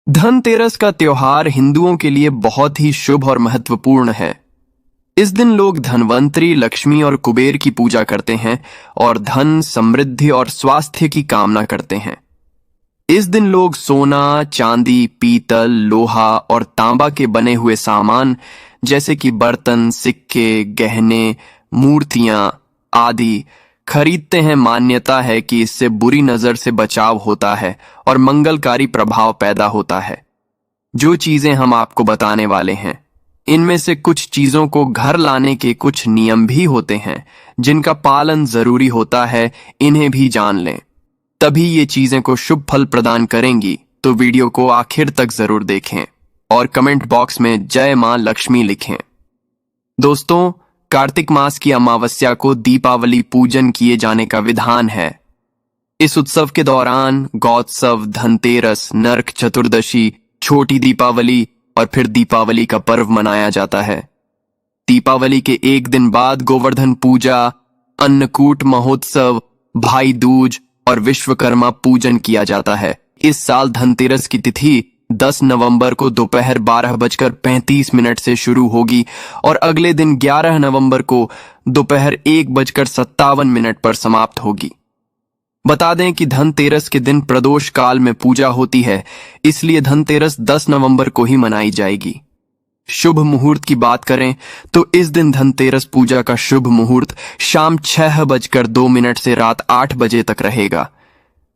धनतेरस का त्योहार हिंदुओं के लिए बहुत ही शुभ और महत्वपूर्ण है। इस दिन लोग धनवंतरी, लक्ष्मी और कुबेर की पूजा करते हैं और धन, समृद्धि और स्वास्थ्य की कामना करते हैं। इस दिन लोग सोना, चांदी, पीतल, लोहा और तांबा के बने हुए सामान जैसे कि बर्तन, सिक्के, गहने, मूर्तियां आदि खरीदते हैं। मान्यता है कि इससे बुरी नजर से बचाव होता है और मंगलकारी प्रभाव पैदा होता है। जो चीजें हम आपको बताने वाले हैं, इनमें से कुछ चीजों को घर लाने के कुछ नियम भी होते हैं जिनका पालन जरूरी होता है। इन्हें भी जान लें, तभी ये चीजें को शुभ फल प्रदान करेंगी। तो वीडियो को आखिर तक जरूर देखें और कमेंट बॉक्स में जय मां लक्ष्मी लिखें। दोस्तों, कार्तिक मास की अमावस्या को दीपावली पूजन किए जाने का विधान है। इस उत्सव के दौरान गौत्सव, धनतेरस, नरक चतुर्दशी, छोटी दीपावली और फिर दीपावली का पर्व मनाया जाता है। दीपावली के एक दिन बाद गोवर्धन पूजा, अन्नकूट महोत्सव, भाई दूज और विश्वकर्मा पूजन किया जाता है। इस साल धनतेरस की तिथि 10 नवंबर को दोपहर 12:35 से शुरू होगी और अगले दिन 11 नवंबर को दोपहर 1:57 पर समाप्त होगी। बता दें कि धनतेरस के दिन प्रदोष काल में पूजा होती है, इसलिए धनतेरस 10 नवंबर को ही मनाई जाएगी। शुभ मुहूर्त की बात करें तो इस दिन धनतेरस पूजा का शुभ मुहूर्त शाम 6:02 से रात 8 बजे तक रहेगा।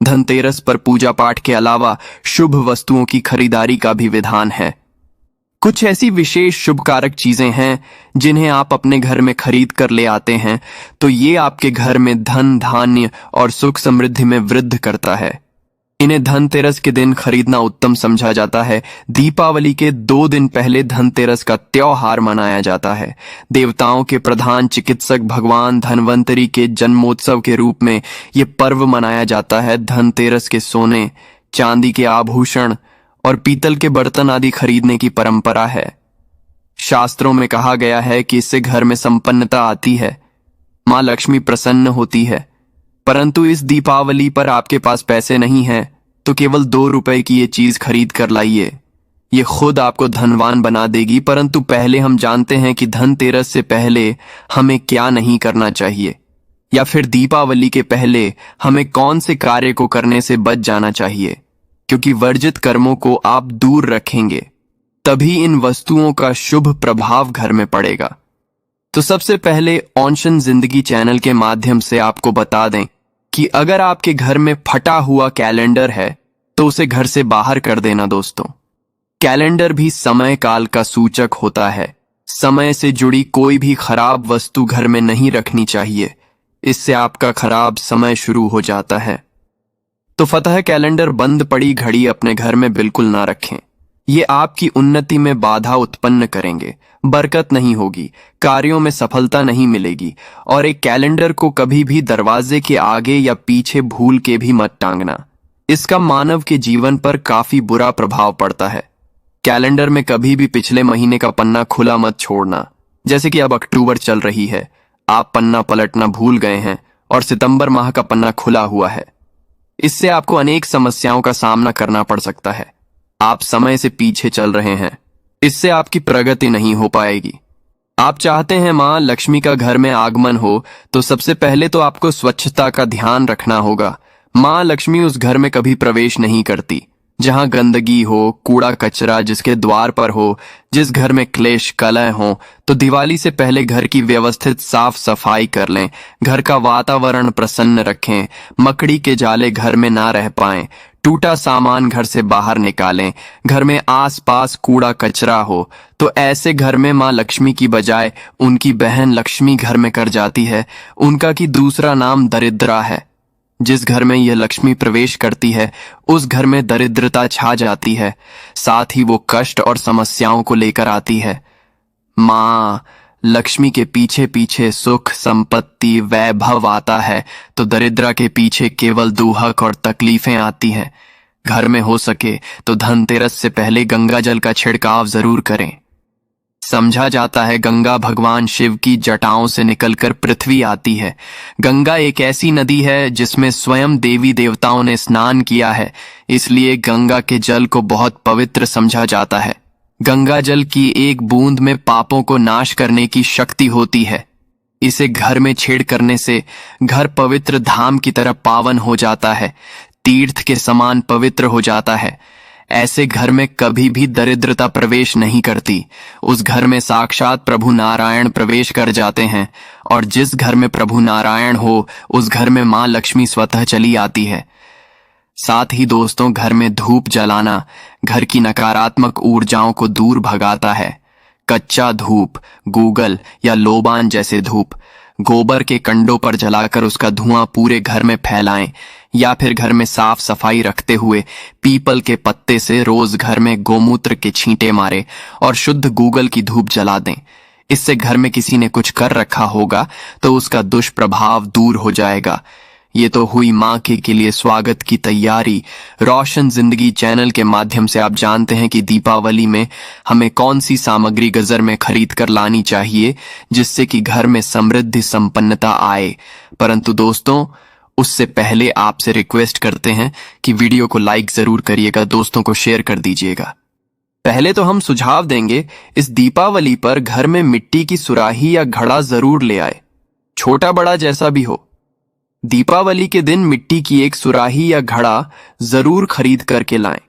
धनतेरस पर पूजा पाठ के अलावा शुभ वस्तुओं की खरीदारी का भी विधान है। कुछ ऐसी विशेष शुभ कारक चीजें हैं जिन्हें आप अपने घर में खरीद कर ले आते हैं तो ये आपके घर में धन, धान्य और सुख समृद्धि में वृद्धि करता है। इन्हें धनतेरस के दिन खरीदना उत्तम समझा जाता है। दीपावली के 2 दिन पहले धनतेरस का त्योहार मनाया जाता है। देवताओं के प्रधान चिकित्सक भगवान धनवंतरी के जन्मोत्सव के रूप में यह पर्व मनाया जाता है। धनतेरस के सोने, चांदी के आभूषण और पीतल के बर्तन आदि खरीदने की परंपरा है। शास्त्रों में कहा गया है कि इससे घर में संपन्नता आती है, मां लक्ष्मी प्रसन्न होती है। परंतु इस दीपावली पर आपके पास पैसे नहीं हैं तो केवल 2 रुपए की ये चीज खरीद कर लाइए। ये खुद आपको धनवान बना देगी। परंतु पहले हम जानते हैं कि धनतेरस से पहले हमें क्या नहीं करना चाहिए, या फिर दीपावली के पहले हमें कौन से कार्य को करने से बच जाना चाहिए, क्योंकि वर्जित कर्मों को आप दूर रखेंगे तभी इन वस्तुओं का शुभ प्रभाव घर में पड़ेगा। तो सबसे पहले ऑनशन जिंदगी चैनल के माध्यम से आपको बता दें कि अगर आपके घर में फटा हुआ कैलेंडर है तो उसे घर से बाहर कर देना। दोस्तों, कैलेंडर भी समय काल का सूचक होता है। समय से जुड़ी कोई भी खराब वस्तु घर में नहीं रखनी चाहिए, इससे आपका खराब समय शुरू हो जाता है। तो फतह कैलेंडर, बंद पड़ी घड़ी अपने घर में बिल्कुल ना रखें। ये आपकी उन्नति में बाधा उत्पन्न करेंगे, बरकत नहीं होगी, कार्यों में सफलता नहीं मिलेगी। और एक कैलेंडर को कभी भी दरवाजे के आगे या पीछे भूल के भी मत टांगना। इसका मानव के जीवन पर काफी बुरा प्रभाव पड़ता है। कैलेंडर में कभी भी पिछले महीने का पन्ना खुला मत छोड़ना। जैसे कि अब अक्टूबर चल रही है, आप पन्ना पलटना भूल गए हैं और सितंबर माह का पन्ना खुला हुआ है। इससे आपको अनेक समस्याओं का सामना करना पड़ सकता है। आप समय से पीछे चल रहे हैं, इससे आपकी प्रगति नहीं हो पाएगी। आप चाहते हैं मां लक्ष्मी का घर में आगमन हो तो सबसे पहले तो आपको स्वच्छता का ध्यान रखना होगा। मां लक्ष्मी उस घर में कभी प्रवेश नहीं करती जहां गंदगी हो, कूड़ा कचरा जिसके द्वार पर हो। जिस घर में क्लेश कलह हो तो दिवाली से पहले घर की व्यवस्थित साफ सफाई कर लें। घर का वातावरण प्रसन्न रखें। मकड़ी के जाले घर में ना रह पाएं। टूटा सामान घर से बाहर निकालें। घर में आसपास कूड़ा कचरा हो तो ऐसे घर में मां लक्ष्मी की बजाय उनकी बहन लक्ष्मी घर में कर जाती है। उनका की दूसरा नाम दरिद्रा है। जिस घर में यह लक्ष्मी प्रवेश करती है उस घर में दरिद्रता छा जाती है, साथ ही वो कष्ट और समस्याओं को लेकर आती है। मां लक्ष्मी के पीछे पीछे सुख, संपत्ति, वैभव आता है तो दरिद्रा के पीछे केवल दुहक और तकलीफें आती हैं। घर में हो सके तो धनतेरस से पहले गंगा जल का छिड़काव जरूर करें। समझा जाता है गंगा भगवान शिव की जटाओं से निकलकर पृथ्वी आती है। गंगा एक ऐसी नदी है जिसमें स्वयं देवी देवताओं ने स्नान किया है, इसलिए गंगा के जल को बहुत पवित्र समझा जाता है। गंगा जल की एक बूंद में पापों को नाश करने की शक्ति होती है। इसे घर में छेड़ करने से घर पवित्र धाम की तरह पावन हो जाता है, तीर्थ के समान पवित्र हो जाता है। ऐसे घर में कभी भी दरिद्रता प्रवेश नहीं करती। उस घर में साक्षात प्रभु नारायण प्रवेश कर जाते हैं, और जिस घर में प्रभु नारायण हो उस घर में मां लक्ष्मी स्वतः चली आती है। साथ ही दोस्तों, घर में धूप जलाना घर की नकारात्मक ऊर्जाओं को दूर भगाता है। कच्चा धूप, गूगल या लोबान जैसे धूप गोबर के कंडों पर जलाकर उसका धुआं पूरे घर में फैलाएं, या फिर घर में साफ सफाई रखते हुए पीपल के पत्ते से रोज घर में गोमूत्र के छींटे मारे और शुद्ध गूगल की धूप जला दें। इससे घर में किसी ने कुछ कर रखा होगा तो उसका दुष्प्रभाव दूर हो जाएगा। ये तो हुई माँ के लिए स्वागत की तैयारी। रोशन जिंदगी चैनल के माध्यम से आप जानते हैं कि दीपावली में हमें कौन सी सामग्री गजर में खरीद कर लानी चाहिए जिससे कि घर में समृद्धि संपन्नता आए। परंतु दोस्तों, उससे पहले आपसे रिक्वेस्ट करते हैं कि वीडियो को लाइक जरूर करिएगा, दोस्तों को शेयर कर दीजिएगा। पहले तो हम सुझाव देंगे, इस दीपावली पर घर में मिट्टी की सुराही या घड़ा जरूर ले आए, छोटा बड़ा जैसा भी हो। दीपावली के दिन मिट्टी की एक सुराही या घड़ा जरूर खरीद करके लाएं।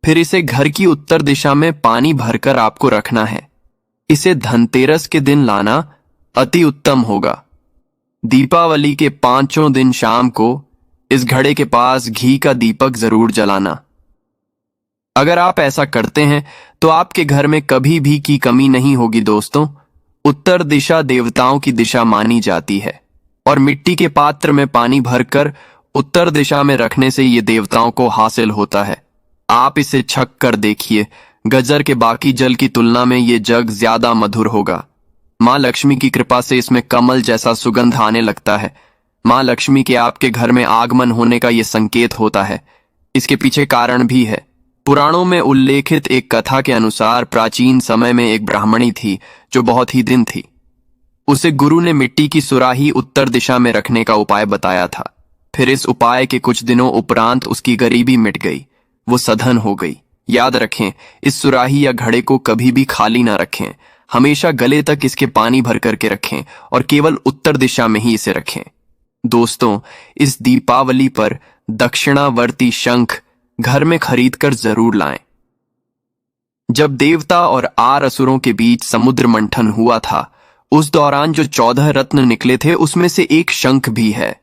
फिर इसे घर की उत्तर दिशा में पानी भरकर आपको रखना है। इसे धनतेरस के दिन लाना अति उत्तम होगा। दीपावली के 5 दिन शाम को इस घड़े के पास घी का दीपक जरूर जलाना। अगर आप ऐसा करते हैं तो आपके घर में कभी भी की कमी नहीं होगी। दोस्तों, उत्तर दिशा देवताओं की दिशा मानी जाती है, और मिट्टी के पात्र में पानी भरकर उत्तर दिशा में रखने से ये देवताओं को हासिल होता है। आप इसे छक कर देखिए, गजर के बाकी जल की तुलना में ये जग ज्यादा मधुर होगा। मां लक्ष्मी की कृपा से इसमें कमल जैसा सुगंध आने लगता है। मां लक्ष्मी के आपके घर में आगमन होने का ये संकेत होता है। इसके पीछे कारण भी है। पुराणों में उल्लेखित एक कथा के अनुसार प्राचीन समय में एक ब्राह्मणी थी जो बहुत ही दिन थी। उसे गुरु ने मिट्टी की सुराही उत्तर दिशा में रखने का उपाय बताया था। फिर इस उपाय के कुछ दिनों उपरांत उसकी गरीबी मिट गई, वो सधन हो गई। याद रखें, इस सुराही या घड़े को कभी भी खाली ना रखें। हमेशा गले तक इसके पानी भर करके रखें और केवल उत्तर दिशा में ही इसे रखें। दोस्तों, इस दीपावली पर दक्षिणावर्ती शंख घर में खरीद कर जरूर लाएं। जब देवता और आर असुरों के बीच समुद्र मंथन हुआ था, उस दौरान जो 14 रत्न निकले थे उसमें से एक शंख भी है।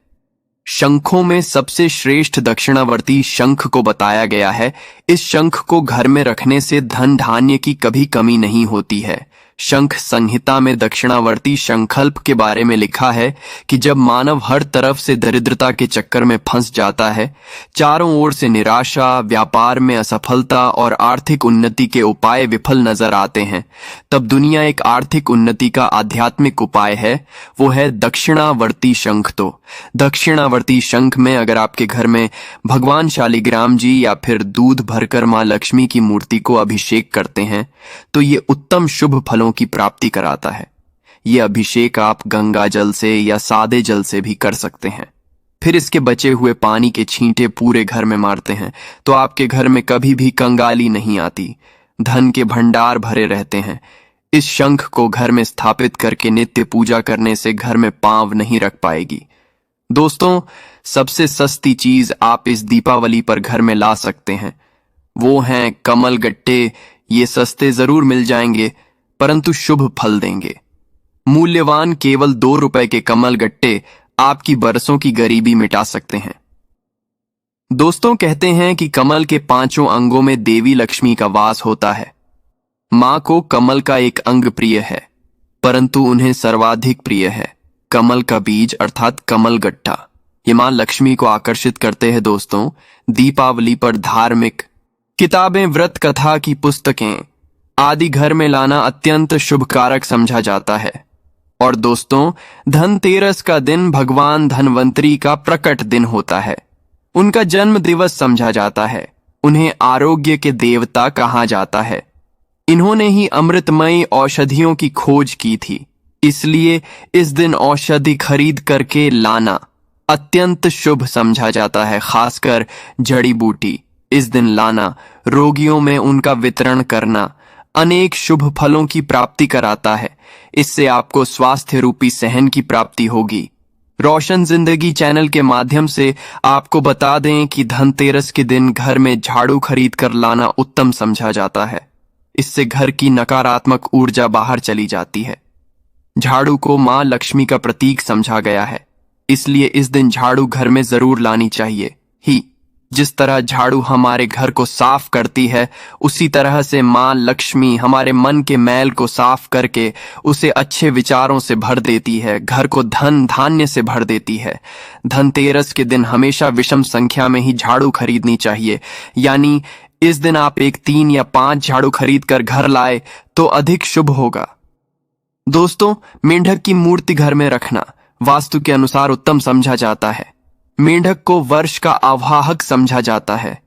शंखों में सबसे श्रेष्ठ दक्षिणावर्ती शंख को बताया गया है। इस शंख को घर में रखने से धन धान्य की कभी कमी नहीं होती है। शंख संहिता में दक्षिणावर्ती शंखल्प के बारे में लिखा है कि जब मानव हर तरफ से दरिद्रता के चक्कर में फंस जाता है, चारों ओर से निराशा, व्यापार में असफलता और आर्थिक उन्नति के उपाय विफल नजर आते हैं, तब दुनिया एक आर्थिक उन्नति का आध्यात्मिक उपाय है, वो है दक्षिणावर्ती शंख। तो दक्षिणावर्ती शंख में अगर आपके घर में भगवान शालिग्राम जी या फिर दूध भरकर मां लक्ष्मी की मूर्ति को अभिषेक करते हैं तो ये उत्तम शुभ फलों की प्राप्ति कराता है। ये अभिषेक आप गंगा जल से या सादे जल से भी कर सकते हैं। फिर इसके बचे हुए पानी के छींटे पूरे घर में मारते हैं तो आपके घर में कभी भी कंगाली नहीं आती, धन के भंडार भरे रहते हैं। इस शंख को घर में स्थापित करके नित्य पूजा करने से घर में पांव नहीं रख पाएगी। दोस्तों, सबसे सस्ती चीज आप इस दीपावली पर घर में ला सकते हैं वो हैं कमल गट्टे। ये सस्ते जरूर मिल जाएंगे परंतु शुभ फल देंगे। मूल्यवान केवल 2 रुपए के कमल गट्टे आपकी बरसों की गरीबी मिटा सकते हैं। दोस्तों, कहते हैं कि कमल के 5 अंगों में देवी लक्ष्मी का वास होता है। मां को कमल का एक अंग प्रिय है, परंतु उन्हें सर्वाधिक प्रिय है कमल का बीज अर्थात कमल गट्टा। ये मां लक्ष्मी को आकर्षित करते हैं। दोस्तों, दीपावली पर धार्मिक किताबें, व्रत कथा की पुस्तकें आदि घर में लाना अत्यंत शुभकारक समझा जाता है। और दोस्तों, धनतेरस का दिन भगवान धनवंतरी का प्रकट दिन होता है। उनका जन्म दिवस समझा जाता है। उन्हें आरोग्य के देवता कहा जाता है। इन्होंने ही अमृतमयी औषधियों की खोज की थी। इसलिए इस दिन औषधि खरीद करके लाना अत्यंत शुभ समझा जाता है। खासकर जड़ी बूटी इस दिन लाना, रोगियों में उनका वितरण करना अनेक शुभ फलों की प्राप्ति कराता है। इससे आपको स्वास्थ्य रूपी सहन की प्राप्ति होगी। रोशन जिंदगी चैनल के माध्यम से आपको बता दें कि धनतेरस के दिन घर में झाड़ू खरीद कर लाना उत्तम समझा जाता है। इससे घर की नकारात्मक ऊर्जा बाहर चली जाती है। झाड़ू को मां लक्ष्मी का प्रतीक समझा गया है, इसलिए इस दिन झाड़ू घर में जरूर लानी चाहिए ही। जिस तरह झाड़ू हमारे घर को साफ करती है, उसी तरह से मां लक्ष्मी हमारे मन के मैल को साफ करके उसे अच्छे विचारों से भर देती है, घर को धन धान्य से भर देती है। धनतेरस के दिन हमेशा विषम संख्या में ही झाड़ू खरीदनी चाहिए, यानी इस दिन आप 1, 3 या 5 झाड़ू खरीद कर घर लाए तो अधिक शुभ होगा। दोस्तों, मेंढक की मूर्ति घर में रखना वास्तु के अनुसार उत्तम समझा जाता है। मेंढक को वर्ष का आवाहक समझा जाता है।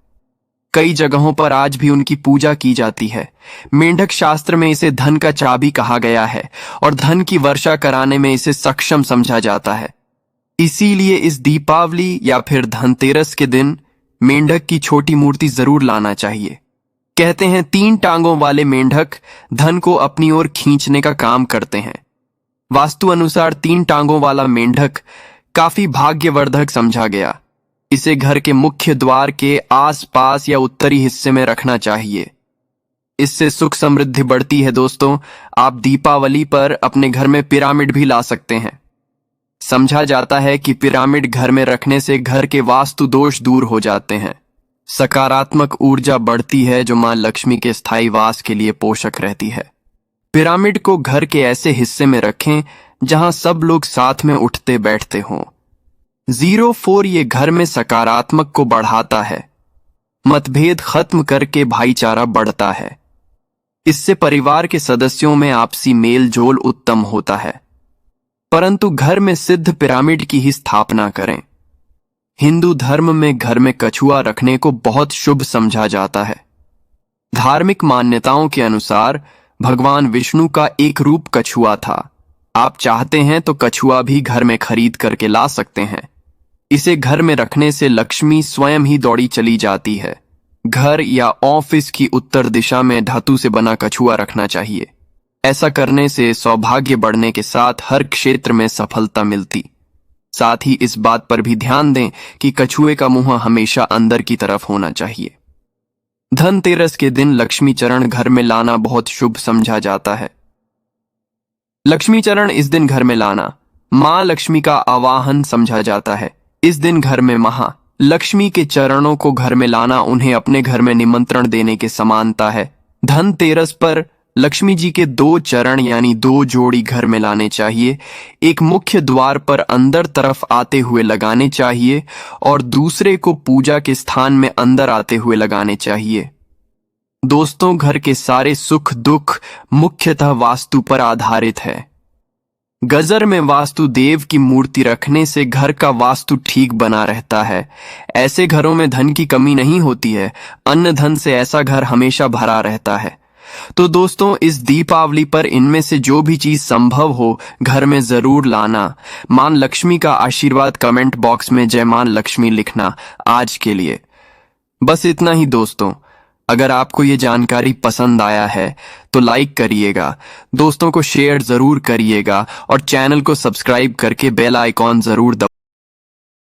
कई जगहों पर आज भी उनकी पूजा की जाती है। मेंढक शास्त्र में इसे धन का चाबी कहा गया है और धन की वर्षा कराने में इसे सक्षम समझा जाता है। इसीलिए इस दीपावली या फिर धनतेरस के दिन मेंढक की छोटी मूर्ति जरूर लाना चाहिए। कहते हैं 3 टांगों वाले मेंढक धन को अपनी ओर खींचने का काम करते हैं। वास्तु अनुसार 3 टांगों वाला मेंढक काफी भाग्यवर्धक समझा गया। इसे घर के मुख्य द्वार के आसपास या उत्तरी हिस्से में रखना चाहिए। इससे सुख समृद्धि बढ़ती है। दोस्तों, आप दीपावली पर अपने घर में पिरामिड भी ला सकते हैं। समझा जाता है कि पिरामिड घर में रखने से घर के वास्तु दोष दूर हो जाते हैं। सकारात्मक ऊर्जा बढ़ती है जो मां लक्ष्मी के स्थायी वास के लिए पोषक रहती है। पिरामिड को घर के ऐसे हिस्से में रखें जहां सब लोग साथ में उठते बैठते हों। 04 ये घर में सकारात्मक को बढ़ाता है। मतभेद खत्म करके भाईचारा बढ़ता है। इससे परिवार के सदस्यों में आपसी मेल जोल उत्तम होता है। परंतु घर में सिद्ध पिरामिड की ही स्थापना करें। हिंदू धर्म में घर में कछुआ रखने को बहुत शुभ समझा जाता है। धार्मिक मान्यताओं के अनुसार भगवान विष्णु का एक रूप कछुआ था। आप चाहते हैं तो कछुआ भी घर में खरीद करके ला सकते हैं। इसे घर में रखने से लक्ष्मी स्वयं ही दौड़ी चली जाती है। घर या ऑफिस की उत्तर दिशा में धातु से बना कछुआ रखना चाहिए। ऐसा करने से सौभाग्य बढ़ने के साथ हर क्षेत्र में सफलता मिलती। साथ ही इस बात पर भी ध्यान दें कि कछुए का मुंह हमेशा अंदर की तरफ होना चाहिए। धनतेरस के दिन लक्ष्मी चरण घर में लाना बहुत शुभ समझा जाता है। लक्ष्मी चरण इस दिन घर में लाना मां लक्ष्मी का आवाहन समझा जाता है। इस दिन घर में महालक्ष्मी के चरणों को घर में लाना उन्हें अपने घर में निमंत्रण देने के समानता है। धनतेरस पर लक्ष्मी जी के 2 चरण यानी 2 जोड़ी घर में लाने चाहिए। एक मुख्य द्वार पर अंदर तरफ आते हुए लगाने चाहिए और दूसरे को पूजा के स्थान में अंदर आते हुए लगाने चाहिए। दोस्तों, घर के सारे सुख दुख मुख्यतः वास्तु पर आधारित है। गजर में वास्तु देव की मूर्ति रखने से घर का वास्तु ठीक बना रहता है। ऐसे घरों में धन की कमी नहीं होती है। अन्न धन से ऐसा घर हमेशा भरा रहता है। तो दोस्तों, इस दीपावली पर इनमें से जो भी चीज संभव हो घर में जरूर लाना। मां लक्ष्मी का आशीर्वाद कमेंट बॉक्स में जय मां लक्ष्मी लिखना। आज के लिए बस इतना ही दोस्तों। अगर आपको ये जानकारी पसंद आया है तो लाइक करिएगा, दोस्तों को शेयर जरूर करिएगा और चैनल को सब्सक्राइब करके बेल आइकॉन जरूर दबाइए।